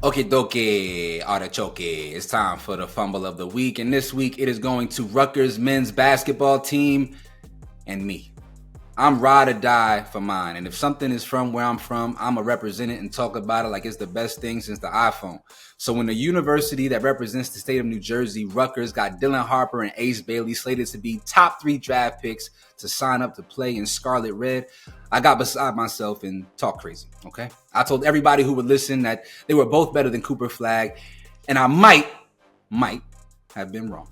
Okie dokie, artichoke. It's time for the fumble of the week. And this week it is going to Rutgers men's basketball team and me. I'm ride or die for mine. And if something is from where I'm from, I'm going to represent it and talk about it like it's the best thing since the iPhone. So when the university that represents the state of New Jersey, Rutgers, got Dylan Harper and Ace Bailey slated to be top 3 draft picks to sign up to play in Scarlet Red, I got beside myself and talked crazy, okay? I told everybody who would listen that they were both better than Cooper Flagg, and I might have been wrong.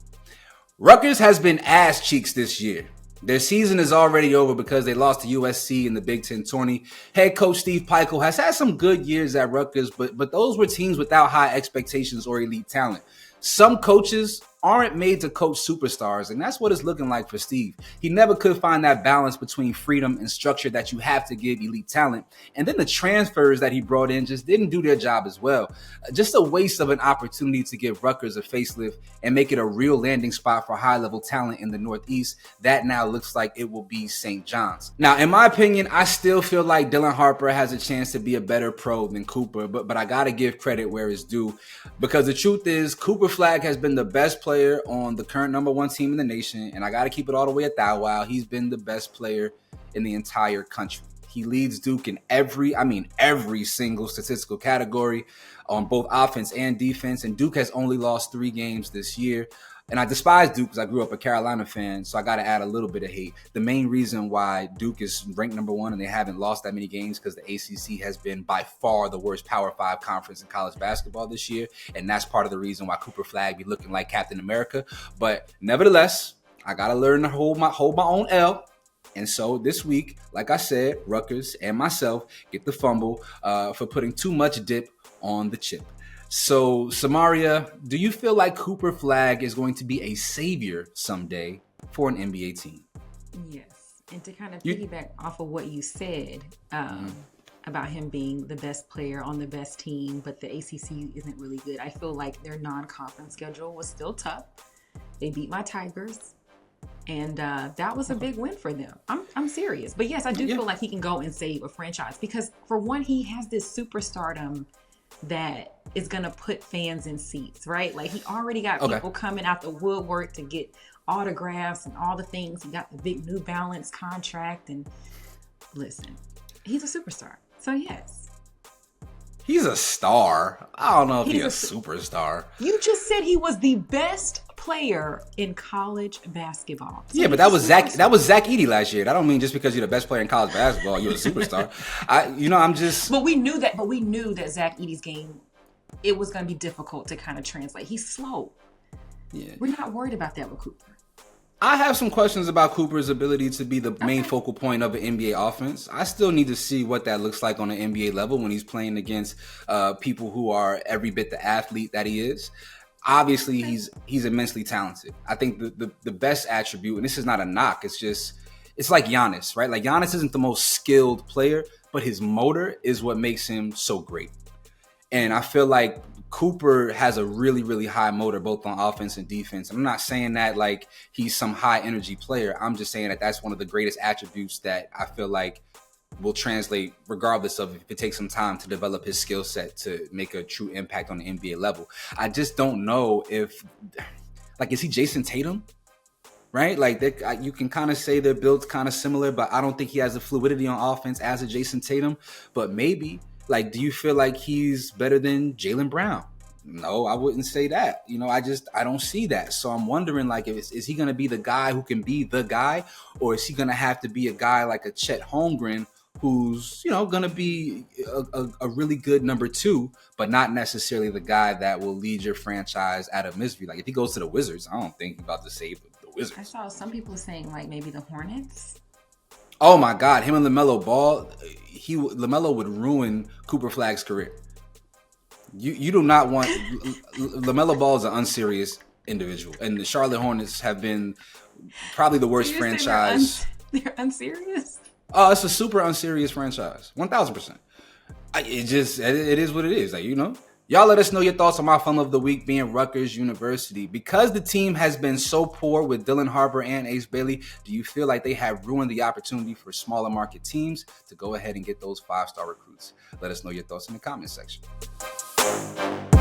Rutgers has been ass cheeks this year. Their season is already over because they lost to USC in the Big Ten tourney. Head coach Steve Pikiell has had some good years at Rutgers, but those were teams without high expectations or elite talent. Some coaches aren't made to coach superstars, and that's what it's looking like for Steve. He never could find that balance between freedom and structure that you have to give elite talent. And then the transfers that he brought in just didn't do their job as well. Just a waste of an opportunity to give Rutgers a facelift and make it a real landing spot for high-level talent in the Northeast. That now looks like it will be St. John's. Now, in my opinion, I still feel like Dylan Harper has a chance to be a better pro than Cooper, but I got to give credit where it's due, because the truth is Cooper Flagg has been the best player on the current number 1 team in the nation, and I got to keep it all the way at that. While he's been the best player in the entire country. He leads Duke in every single statistical category on both offense and defense, and Duke has only lost 3 games this year. And I despise Duke because I grew up a Carolina fan, so I got to add a little bit of hate. The main reason why Duke is ranked number 1 and they haven't lost that many games because the ACC has been by far the worst Power 5 conference in college basketball this year, and that's part of the reason why Cooper Flagg be looking like Captain America. But nevertheless, I got to learn to hold my own L. And so this week, like I said, Rutgers and myself get the fumble for putting too much dip on the chip. So, Samaria, do you feel like Cooper Flagg is going to be a savior someday for an NBA team? Yes. And to kind of piggyback off of what you said about him being the best player on the best team, but the ACC isn't really good. I feel like their non-conference schedule was still tough. They beat my Tigers. And that was a big win for them. I'm serious. But yes, I do feel like he can go and save a franchise because, for one, he has this superstardom that is going to put fans in seats, right? Like, he already got people coming out the woodwork to get autographs and all the things. He got the big New Balance contract. And listen, he's a superstar. So, yes. He's a star. I don't know if he's a superstar. You just said he was the best player in college basketball. So yeah, but that was Zach Edey last year. That don't mean just because you're the best player in college basketball, you're a superstar. But we knew that Zach Edey's game, it was going to be difficult to kind of translate. He's slow. Yeah. We're not worried about that with Cooper. I have some questions about Cooper's ability to be the main focal point of an NBA offense. I still need to see what that looks like on an NBA level when he's playing against people who are every bit the athlete that he is. Obviously, he's immensely talented. I think the best attribute, and this is not a knock, it's like Giannis, right? Like, Giannis isn't the most skilled player, but his motor is what makes him so great. And I feel like Cooper has a really, really high motor, both on offense and defense. I'm not saying that like he's some high energy player. I'm just saying that that's one of the greatest attributes that I feel like will translate regardless of if it takes some time to develop his skill set to make a true impact on the NBA level. I just don't know if, like, is he Jason Tatum? Right? Like, you can kind of say they're built kind of similar, but I don't think he has the fluidity on offense as a Jason Tatum. But maybe, like, do you feel like he's better than Jaylen Brown? No, I wouldn't say that. I don't see that. So I'm wondering, like, is he going to be the guy who can be the guy, or is he going to have to be a guy like a Chet Holmgren who's, going to be a really good number 2, but not necessarily the guy that will lead your franchise out of misery. Like, if he goes to the Wizards, I don't think he's about to save the Wizards. I saw some people saying, like, maybe the Hornets. Oh, my God. Him and LaMelo Ball, LaMelo would ruin Cooper Flagg's career. You do not want... LaMelo Ball is an unserious individual, and the Charlotte Hornets have been probably the worst franchise. They're unserious? Oh, it's a super unserious franchise. 1,000%. It is what it is. Like, y'all let us know your thoughts on my fun of the week being Rutgers University. Because the team has been so poor with Dylan Harper and Ace Bailey, do you feel like they have ruined the opportunity for smaller market teams to go ahead and get those 5-star recruits? Let us know your thoughts in the comment section. Peace.